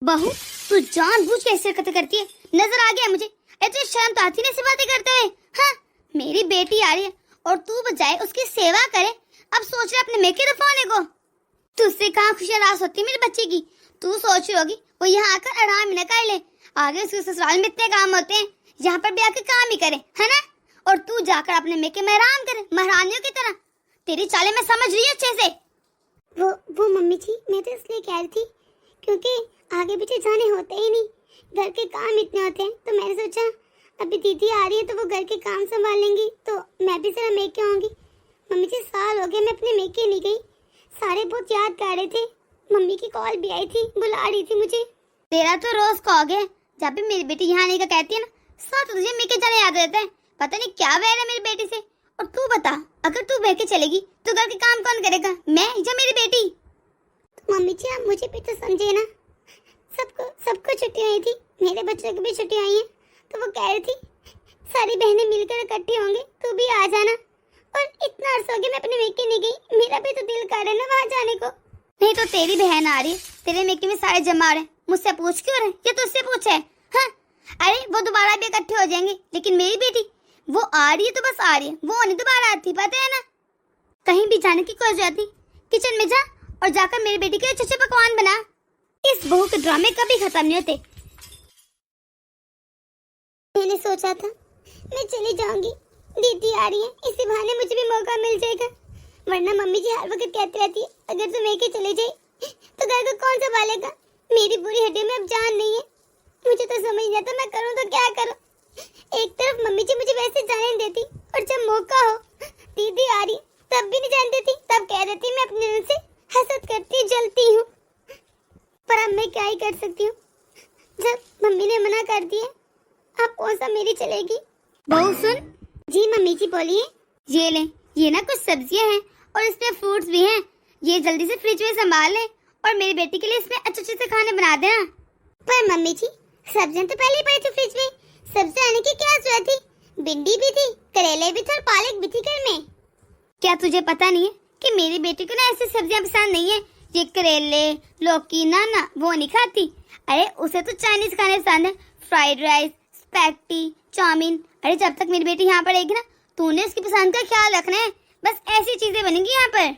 बहू, तू जानबूझ के ऐसे हरकतें करती है, नजर आ गया मुझे। तुझे शर्म तो आती नहीं ऐसी बातें करते हुए? हाँ, मेरी बेटी आ रही है और तू बजाय उसकी सेवा करे अब सोच रहा अपने मेके रफाने को। तुझसे कहाँ खुशहाल होती मेरे बच्चे की। तू सोच रही होगी वो यहाँ आकर आराम न कर ले, आगे उसके ससुराल में इतने काम होते हैं, यहाँ पर भी आकर काम ही करे, है ना? और तू जाकर अपने मेके में आराम करे महारानियों की तरह। तेरी चालें मैं समझ रही हूँ अच्छे से। वो मम्मी जी, मैं तो इसलिए कह रही थी क्योंकि आगे पीछे जाने होते ही नहीं, घर के काम इतने होते हैं, तो मैंने सोचा अभी दीदी आ रही है तो वो घर के काम संभालेंगी तो मैं भी जरा मेके आऊंगी। मम्मी जी, साल हो गए मैं अपने मेके नहीं गई, सारे बहुत याद कर रहे थे। मम्मी की कॉल भी आई थी, बुला रही थी मुझे। तेरा तो रोज कहोगे, जब भी मेरी बेटी यहाँ आने का कहती है ना, साथ तुझे मेके जाने याद रहता है। पता नहीं क्या वैर है मेरी बेटी से। और तू बता, अगर तू मेके चलेगी तो घर के काम कौन करेगा, मैं या मेरी बेटी? तो मम्मी जी, आप मुझे भी तो समझे ना, सबको छुट्टी आई थी, मेरे बच्चों की भी छुट्टी आई है, तो वो कह रही थी सारी बहनें मिलकर इकट्ठी होंगी, तू भी आ जाना। और इतना अर्सा हो गया मैं अपने मेके नहीं गई, मेरा भी तो दिल कर रहा है ना वहाँ जाने को। नहीं तो तेरी बहन आ रही है, तेरे मेके में सारे जमा रहे, मुझसे पूछ क्यों रहे? ये तुझसे पूछे? हाँ, अरे वो दोबारा भी इकट्ठे हो जाएंगे, लेकिन मेरी बेटी वो आ रही है तो बस आ रही है, वो नहीं दोबारा आती, पता है ना? कहीं भी जाने की कोई जरूरत नहीं, किचन में जा और जाकर मेरी बेटी के अच्छे पकवान बना। इस बहू के ड्रामे कभी खत्म नहीं होते। मैंने सोचा था मैं चली जाऊंगी, दीदी आ रही है, इसी बहाने मुझे भी मौका मिल जाएगा, वरना मम्मी जी हर वक्त कहती रहती है अगर तुम मेके चले जाए तो घर को कौन संभालेगा। मेरी बुरी हड्डी में अब जान नहीं है, मुझे तो समझ नहीं आता मैं करूँ तो क्या करूँ। एक तरफ मम्मी जी मुझे वैसे जाने नहीं देती, और जब मौका हो दीदी आ रही तब भी नहीं जाने देती, तब कह देती मैं अपने दिल से हसद करती जलती हूँ। पर अब मैं क्या ही कर सकती हूँ, जब मम्मी ने मना कर दिया आप कौन सा मेरी चलेगी। बहू सुन। जी मम्मी जी बोलिए। ये ले, ये ना कुछ सब्जियां हैं और इसमें फ्रूट्स भी हैं, ये जल्दी से फ्रिज में संभाल ले और मेरी बेटी के लिए इसमें अच्छे अच्छे से खाने बना देना। पर मम्मी जी, सब्जियां तो पहले ही पड़ी थी फ्रिज में, सब्जी आने की क्या जरूरत थी? भिंडी भी थी, करेले भी थे और पालक भी थी घर में। क्या तुझे पता नहीं है कि मेरी बेटी को ना ऐसी सब्जियां पसंद नहीं है, ये करेले लौकी ना ना वो नहीं खाती। अरे उसे तो चाइनीज खाने पसंद है, फ्राइड राइस, स्पैगेटी, चाउमीन। अरे जब तक मेरी बेटी यहाँ पर रहेगी ना, तूने उसकी पसंद का ख्याल रखना है, बस ऐसी चीजें बनेंगी यहाँ पर।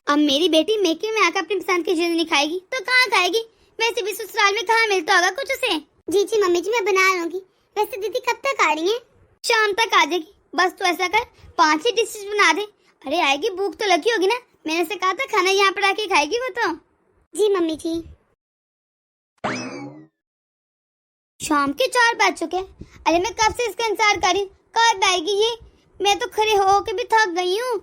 अब मेरी बेटी मेके में आकर अपनी पसंद की चीजें नहीं खाएगी तो कहाँ खाएगी? वैसे भी ससुराल में कहाँ मिलता होगा कुछ उसे। जी जी मम्मी जी, मैं बना लूंगी। वैसे दीदी कब तक आ रही है? शाम तक आ जाएगी, बस तू ऐसा कर 5 ही डिशेस बना दे। अरे आएगी, भूख तो लगी होगी ना, मैंने उसे कहा था खाना यहाँ पर आके खाएगी वो तो। जी मम्मी जी। शाम के 4 बज चुके हैं। अरे मैं कब से इसका इंतजार कर रही हूँ, कब आएगी ये? मैं तो खड़े हो के भी थक गई हूँ।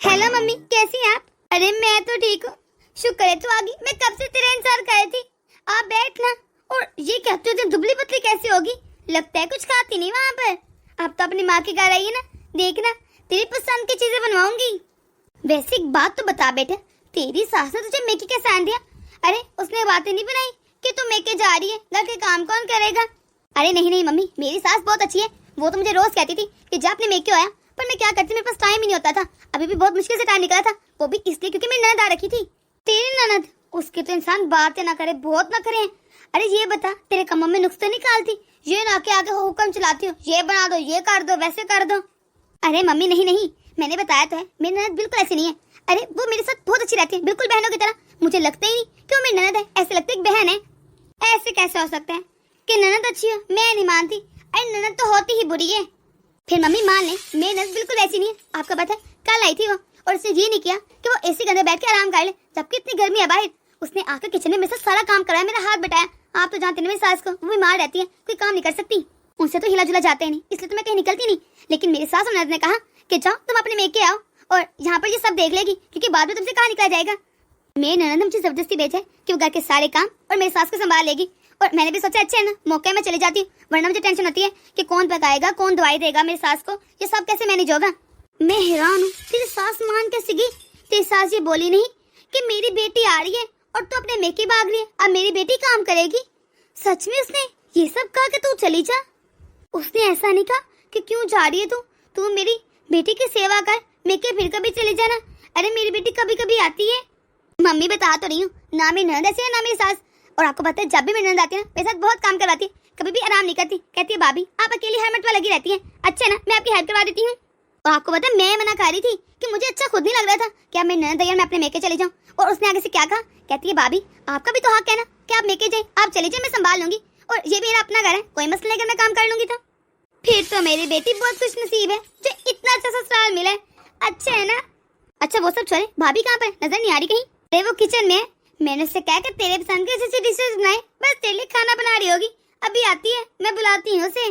हेलो मम्मी, कैसी हैं आप? अरे मैं तो ठीक हूँ, शुक्र है तू आ गई, मैं कब से तेरा इंतजार कर रही थी। आप बैठ ना। और ये कहते हो दुबली पतली कैसी होगी? लगता है कुछ खाती नहीं वहाँ पर। अब तो अपनी माँ के घर आई है ना, देखना तेरी पसंद की चीजें बनवाऊंगी। वैसे एक बात तो बता बेटा, तेरी सास ने तुझे मेके कैसे आन दिया? अरे उसने बातें नहीं बनाई कि तू मेके जा रही है, घर के काम कौन करेगा? अरे नहीं नहीं मम्मी, मेरी सास बहुत अच्छी है, वो तो मुझे रोज कहती थी कि जा अपने मेके आया, पर मैं क्या करती, मेरे पास टाइम ही नहीं होता था। अभी भी बहुत मुश्किल से टाइम निकला था, वो भी इसलिए क्योंकि मेरी ननद आ रखी थी। तेरी ननद? उसके तो इंसान बातें ना करे, बहुत ना करे। अरे ये बता, तेरे कमर में नुक्स तो निकालती, ये ना के आगे हुक्म चलाती हो, ये बना दो, ये कर दो, वैसे कर दो। अरे मम्मी नहीं नहीं, मैंने बताया तो है, मेरी ननद बिल्कुल ऐसी नहीं है। अरे वो मेरे साथ बहुत अच्छी रहती है, बिल्कुल बहनों की तरह। मुझे लगता ही नहीं कि वो मेरी ननद है, ऐसे लगता है एक बहन है। ऐसे कैसे हो सकता है कि ननद अच्छी हो? मैं नहीं मानती। अरे ननद तो होती ही बुरी है। फिर मम्मी मान ले, मेरी ननद बिल्कुल ऐसी नहीं है। आपको पता है, कल आई थी वो और उसने ये नहीं किया कि वो एसी के अंदर बैठ के आराम कर ले, जबकि इतनी गर्मी है बाहर। उसने आकर किचन में मेरे से सारा काम कराया, मेरा हाथ बटाया। आप तो जानते हैं मेरी सास को, वो बीमार रहती है, कोई काम नहीं कर सकती, उनसे तो हिला जुला जाते नहीं, इसलिए तो मैं कहीं निकलती नहीं। लेकिन मेरी सास और ननद ने कहा कि जाओ तुम अपने मेके आओ और यहाँ पर ये सब देख लेगी, क्योंकि बाद में तुमसे कहाँ निकला जाएगा। मेरी ननद ने मुझे जबरदस्ती भेजा है कि वो घर के सारे काम और मेरी सास को संभाल लेगी। और मैंने भी सोचा अच्छा है ना, मौके में चली जाती हूँ, वरना मुझे टेंशन होती है कि कौन पकाएगा, कौन दवाई देगा मेरी सास को, ये सब कैसे मैनेज होगा। मैं हैरान हूँ, तेरी सास मान कैसे गई? तेरी सास ये बोली नहीं कि मेरी बेटी आ रही है और तू अपने मेके भाग रही है, अब मेरी बेटी काम करेगी? सच में उसने ये सब कहा कि तू चली जा? उसने ऐसा नहीं कहा कि क्यों जा रही है तू मेरी बेटी की सेवा कर, मेके फिर कभी चले जाना। अरे मेरी बेटी कभी कभी आती है। मम्मी बता तो रही हूँ, ना मेरी ननद ऐसी है ना मेरी सास, और आपको पता है जब भी मेरी ननद आती है ना मेरे साथ बहुत काम करवाती है, कभी भी आराम नहीं करती। कहती है भाभी आप अकेली हेलमेट में लगी रहती है, अच्छा ना मैं आपकी हेल्प करवा देती हूँ। और आपको पता है मैं मना कर रही थी कि मुझे अच्छा खुद नहीं लग रहा था कि अब मेरी ननद आई है मैं अपने मेके चले जाऊँ, और उसने आगे से क्या कहा, कहती है भाभी आपका भी तो हक है ना कि आप मेके जाए, आप चले जाए मैं संभाल लूंगी, और ये मेरा अपना घर है, कोई मसला नहीं, मैं काम कर लूंगी। तो फिर तो मेरी बेटी बहुत खुश नसीब है जो इतना अच्छा ससुराल मिला है, अच्छा है ना। अच्छा वो सब छोड़े, भाभी कहाँ पर नजर नहीं आ रही कहीं? अरे वो किचन में है, मैंने उससे कहा कि तेरे पसंद के अच्छी डिशेस बनाए, बस तेरे लिए खाना बना रही होगी, अभी आती है मैं बुलाती हूँ उसे।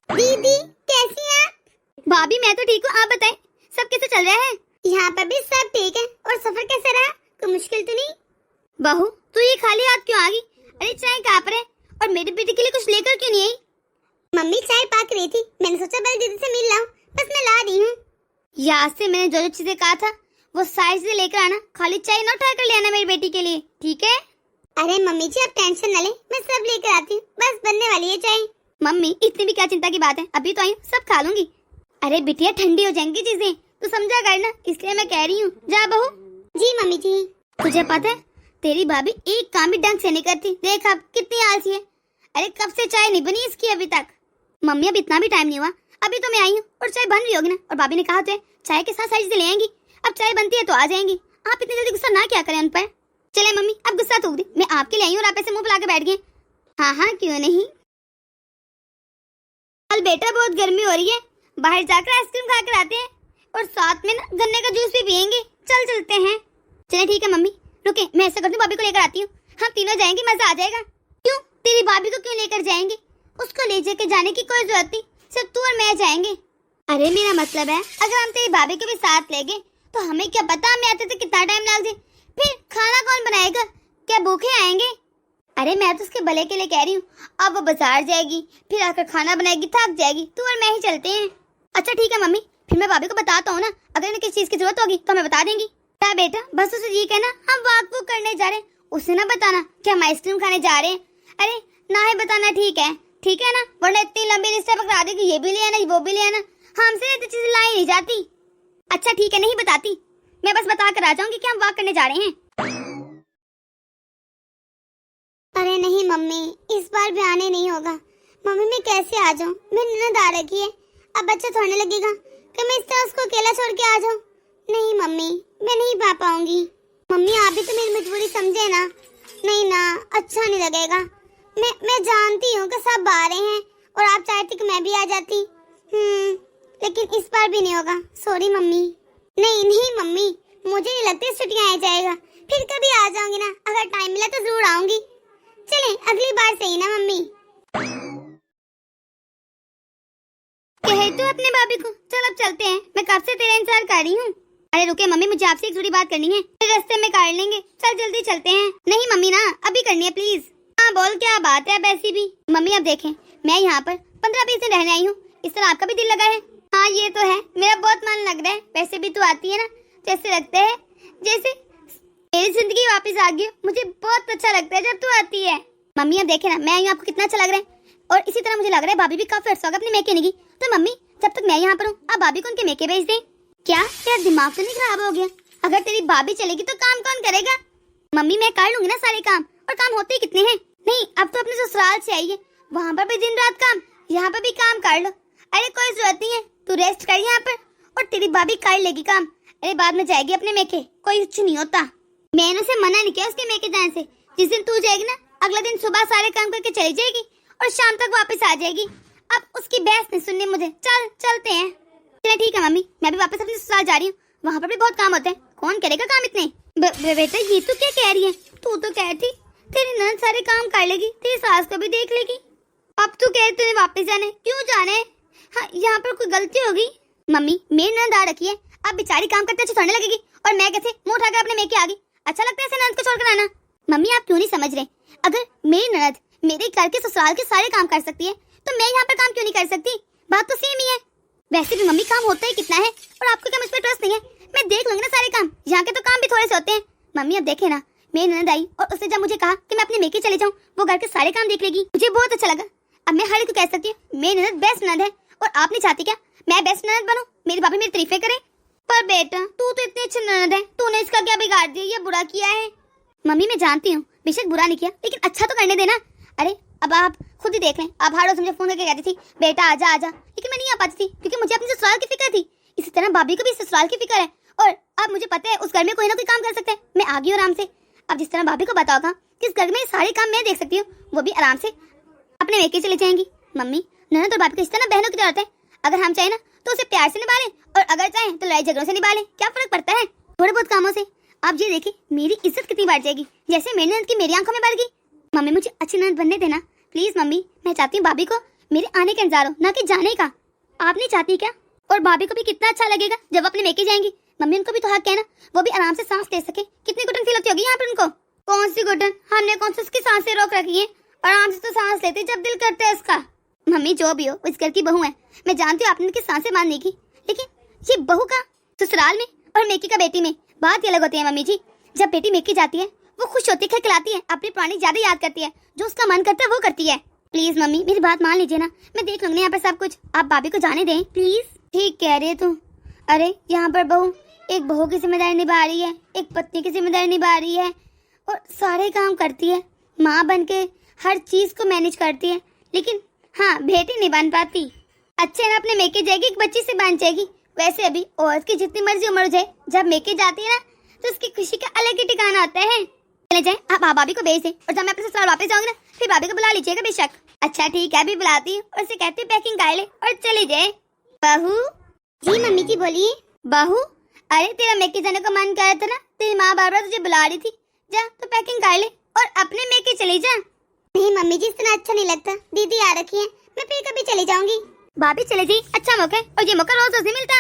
दीदी कैसी हैं आप? भाभी मैं तो ठीक हूँ, आप बताएं सब कैसे चल रहा है? यहाँ पर भी सब ठीक है। और सफर कैसा रहा? कोई मुश्किल तो नहीं? बहू तू ये खाली हाथ क्यों आ गई? अरे चाय कहाँ पर है, और मेरी बेटी के लिए कुछ लेकर क्यों नहीं आई? मम्मी चाय पाक रही थी, मैंने सोचा पहले दीदी से मिल लाऊं, बस मैं ला रही हूँ। यहाँ से मैंने जो जो चीजें कहा था वो सारी चीजें लेकर आना, खाली चाय ना उठा कर ले आना मेरी बेटी के लिए, ठीक है? अरे मम्मी जी आप टेंशन न लें, मैं सब लेकर आती हूँ, बस बनने वाली है चाय। मम्मी इतनी भी क्या चिंता की बात है, अभी तो आई हूँ, सब खा लूंगी। अरे बिटिया ठंडी हो जाएंगी चीजें, तू समझा कर ना, इसलिए मैं कह रही हूँ, जा बहू। जी मम्मी जी। तुझे पता है तेरी भाभी एक काम भी ढंग से नहीं करती, देख अब कितनी आलसी है। अरे कब से चाय नहीं बनी इसकी अभी तक। मम्मी अब इतना भी टाइम नहीं हुआ, अभी तो मैं आई हूँ और चाय बन रही होगी ना, और भाभी ने कहा तो है चाय के साथ सारी चीजें ले आएंगी, अब चाय बनती है तो आ जाएंगी। आप इतनी जल्दी गुस्सा ना क्या करें उन पर। चले मम्मी अब गुस्सा थूक दी, मैं आपके लिए आई हूँ और आप ऐसे मुंह फुला के बैठ गए। हाँ हाँ क्यों नहीं। कल बेटा बहुत गर्मी हो रही है, बाहर जाकर आइसक्रीम खा कर आते हैं, और साथ में ना गन्ने का जूस भी पियेंगे, चल चलते हैं। चले ठीक है मम्मी, रुके मैं ऐसा करती हूँ भाभी को लेकर आती हूँ, हम तीनों जाएंगे, मजा आ जाएगा। क्यों तेरी भाभी को क्यों लेकर जाएंगे, उसको ले जाके जाने की कोई जरूरत नहीं, सिर्फ तू और मैं जाएंगे। अरे मेरा मतलब है अगर हम तेरी भाभी को भी साथ ले गए तो हमें क्या पता हमें आते थे कितना टाइम लग जाए, फिर खाना कौन बनाएगा, क्या भूखे आएंगे? अरे मैं तो उसके भले के लिए कह रही हूँ, अब वो बाजार जाएगी फिर आकर खाना बनाएगी, थक जाएगी, तू और मैं ही चलते हैं। अच्छा ठीक है मम्मी, फिर मैं भाभी को बताता हूँ ना, अगर इन्हें किसी चीज की जरूरत होगी तो हमें बता देंगी। क्या बेटा बस उसे ये कहना हम वॉक वूक करने जा रहे हैं, उसे ना बताना कि हम आइसक्रीम खाने जा रहे हैं। अरे ना ही बताना, ठीक है ना, वरना इतनी लंबी लिस्ट पकड़ा देगी, ये भी ले आना वो भी ले आना, हमसे इतनी चीजें लाई नहीं जाती। अच्छा ठीक है नहीं बताती, मैं बस बता कर आ जाऊंगी कि हम वॉक करने जा रहे हैं। अरे नहीं मम्मी, इस बार भी आने नहीं होगा। मम्मी मैं कैसे आ जाऊँ, मेरी ननद आ रखी है, अब बच्चा थोड़ने लगेगा कि मैं इस तरह उसको अकेला छोड़ के आ जाऊँ। नहीं मम्मी मैं नहीं पा पाऊंगी। मम्मी आप भी तो मेरी मजबूरी समझे ना। नहीं ना, अच्छा नहीं लगेगा। मैं जानती हूँ कि सब आ रहे हैं और आप चाहती कि मैं भी आ जाती, लेकिन इस बार भी नहीं होगा, सॉरी मम्मी। नहीं मम्मी, मुझे नहीं लगता इस छुट्टियां आ जाएगा, फिर कभी आ जाऊंगी ना, अगर टाइम मिला तो जरूर आऊंगी। चलें अगली बार से ही ना मम्मी। कहे तो अपने भाभी को, चल अब चलते हैं, मैं कब से तेरा इंतजार कर रही हूँ। अरे रुके मम्मी, मुझे आपसे एक जरूरी बात करनी है, रास्ते में कर लेंगे, चल जल्दी चलते हैं। नहीं मम्मी ना, अभी करनी है प्लीज। हाँ बोल क्या बात है, अब ऐसी भी। मम्मी अब देखें, मैं यहाँ पर 15-20 दिन रहने आई हूँ, इस तरह आपका भी दिल लगा है। हाँ ये तो है, मेरा बहुत मन लग रहा है, वैसे भी तू आती है ना, जैसे लगता है जैसे मेरी जिंदगी वापस आ गई। मुझे बहुत अच्छा लगता है जब तू आती है। मम्मी अब देखे ना, मैं आई हूँ, आपको कितना अच्छा लग रहा है, और इसी तरह मुझे लग रहा है भाभी भी काफी अर्सा होगा अपने मेके नहीं की। तो मम्मी जब तक मैं यहाँ पर हूँ आप भाभी को उनके मेके भेज दें। क्या तेरा दिमाग तो नहीं खराब हो गया? अगर तेरी भाभी चलेगी तो काम कौन करेगा? मम्मी मैं कर लूंगी ना सारे काम, और काम होते ही कितने हैं। नहीं अब तो अपने ससुराल से आई है, वहाँ पर भी दिन रात काम, यहाँ पर भी काम कर लो। अरे कोई जरूरत नहीं है, तू रेस्ट कर यहाँ पर, और तेरी भाभी कर लेगी काम। अरे बाद में जाएगी अपने मेके, कोई कुछ नहीं होता। मैंने उसे मना नहीं किया उसके मेके जाने से। जिस दिन तू जाएगी ना, अगला दिन सुबह सारे काम करके चली जाएगी और शाम तक वापस आ जाएगी। अब उसकी बहस नहीं सुननी मुझे, चल चलते हैं। चले ठीक है मम्मी, मैं भी वापस अपने ससुराल जा रही हूँ, वहाँ पर भी बहुत काम होते हैं, कौन करेगा काम इतने। बेटा ये तो क्या कह रही है, तू तो कहती तेरी ननद सारे काम कर लेगी, तेरी सास को भी देख लेगी, अब तू कह तुझे वापस जाना है, क्यों जाना है? हाँ यहाँ पर कोई गलती होगी। मम्मी मेरी ननद आ रखी है, अब बेचारी काम करते अच्छी थोड़ने लगेगी, और मैं कैसे मुंह उठाकर अपने मेके आ गई, अच्छा लगता है ऐसे ननद को छोड़कर आना? मम्मी आप क्यों नहीं समझ रहे, अगर मेरी ननद मेरे घर के ससुराल के सारे काम कर सकती है तो मैं यहाँ पर काम क्यों नहीं कर सकती? बात तो सेम ही है। वैसे भी मम्मी काम होता ही कितना है, और आपको क्या मुझ पर ट्रस्ट नहीं है? मैं देख लूंगी ना सारे काम, यहाँ के तो काम भी थोड़े से होते हैं। मम्मी अब देखे ना, मेरी ननद आई और उसने जब मुझे कहा कि मैं अपने मेके चले जाऊँ, वो घर के सारे काम देख लेगी, मुझे बहुत अच्छा लगा। अब मैं हर एक को कह सकती हूँ मेरी ननद बेस्ट ननद है, और आप नहीं चाहती क्या मैं बेस्ट ननद बनूं, मेरी भाभी मेरी तारीफें करे? पर बेटा तू तो इतनी अच्छी ननद है, तूने इसका क्या बिगाड़ दिया, ये बुरा किया है। मम्मी मैं जानती हूँ बेशक बुरा नहीं किया, लेकिन अच्छा तो करने देना। अरे अब आप खुद ही देख लें, आप हर रोज मुझे फोन करके कहती थी बेटा आजा आजा, लेकिन मैं नहीं आ पाती थी क्योंकि मुझे अपने ससुराल की फिक्र थी। इसी तरह भाभी को भी ससुराल की फिक्र है, और अब मुझे पता है उस घर में कोई ना कोई काम कर सकता है। मैं आ गई हूँ आराम से। अब जिस तरह भाभी को पता होगा कि इस घर में सारे काम मैं देख सकती हूँ, वो भी आराम से अपने मेके चले जाएंगी। मम्मी ननद और भाभी को इस तरह बहनों की जरूरत है। अगर हम चाहे ना तो उसे प्यार से निभा लें, और अगर चाहे तो लड़ाई झगड़ों से निभा लें। क्या फर्क पड़ता है थोड़े बहुत कामों से। आप ये देखिए मेरी इज्जत कितनी बढ़ जाएगी, जैसे मेरी ननद की मेरी आंखों में बढ़ गई। मम्मी मुझे अच्छी ननद बनने देना प्लीज। मम्मी मैं चाहती हूँ भाभी को मेरे आने का इंतजार हो, ना कि जाने का। आप नहीं चाहती क्या? और भाभी को भी कितना अच्छा लगेगा जब अपने मेके जाएंगी। मम्मी उनको भी तो हक है ना, वो भी आराम से सांस ले सके। कितनी घुटन फील होती होगी यहाँ पर उनको। कौन सी घुटन? हमने कौन सी उसकी सांसें रोक रखी है? आराम से तो सांस लेते जब दिल करता है उसका। मम्मी जो भी हो इस घर की बहू है, मैं जानती हूँ आपने उनकी सांसें बांधने की, लेकिन ये बहू का ससुराल में और मेकी का बेटी में बात ही अलग होती है। मम्मी जी जब बेटी मेकी जाती है वो खुश होती है, खिलखिलाती है, अपनी पुरानी ज्यादा याद करती है, जो उसका मन करता है वो करती है। प्लीज मम्मी मेरी बात मान लीजिए ना, मैं देख लूंगी यहाँ पर सब कुछ। आप भाभी को जाने दें प्लीज। ठीक कह रही है तू। अरे यहाँ पर बहू एक बहू की जिम्मेदारी निभा रही है, एक पत्नी की जिम्मेदारी निभा रही है, और सारे काम करती है, माँ बन के हर चीज को मैनेज करती है, लेकिन हाँ बेटी नहीं बन पाती। अच्छे ना अपने मेके जाएगी, एक बच्ची से बन जाएगी। वैसे अभी औरत की जितनी मर्जी उम्र हो जाए, जब मेके जाती है ना तो उसकी खुशी का अलग ही ठिकाना होता है। चले जाए आप भाभी को भेज दें, और जब मैं अपने ससुराल वापस जाऊंगी ना फिर भाभी को बुला लीजिएगा बेशक। अच्छा ठीक है अभी बुलाती हूँ, और उसे कहती हूँ पैकिंग कर ले और चले जाए। बहू। जी मम्मी जी बोलिए। बहू अरे तेरा मेके जाने का मन कर रहा था ना, तेरी माँ बार बार तुझे बुला रही थी, जा तो पैकिंग कर ले और अपने मेके चली जा। नहीं मम्मी जी इतना अच्छा नहीं लगता, दीदी आ रखी है, मैं फिर कभी चली जाऊंगी। भाभी चले जी, अच्छा मौका है, और ये मौका रोज रोज नहीं मिलता।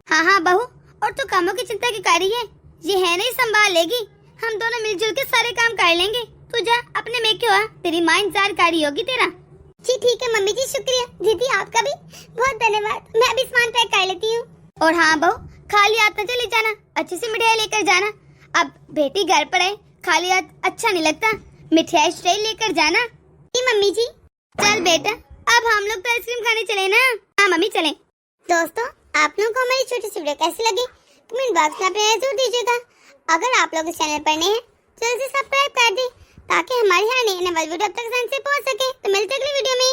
हाँ हाँ बहू, और तू कामों की चिंता की कर रही है, ये है नहीं संभाल लेगी। हम दोनों मिलजुल के सारे काम कर लेंगे। तू जा अपने मेके आ, तेरी माँ इंतजार कर रही होगी तेरा। जी ठीक है मम्मी जी, शुक्रिया। दीदी आपका भी बहुत धन्यवाद। मैं अभी सामान पैक कर लेती हूँ। और हाँ बहू खाली हाथ न चले जाना, अच्छी सी मिठाई लेकर जाना। अब बेटी घर पर है, खाली हाथ अच्छा नहीं लगता, मिठाई लेकर जाना। जी मम्मी जी। चल बेटा अब हम लोग तो आइसक्रीम खाने चले ना। हाँ मम्मी चले। दोस्तों आप लोगों को हमारी छोटी सी वीडियो कैसी लगी कमेंट बॉक्स में अपना जरूर दीजिएगा। अगर आप लोग इस चैनल पर नए हैं जल्दी से सब्सक्राइब कर दें, ताकि हमारी हर नई वीडियो अब तक आसानी से पहुंच सके। तो मिलते हैं अगली वीडियो में।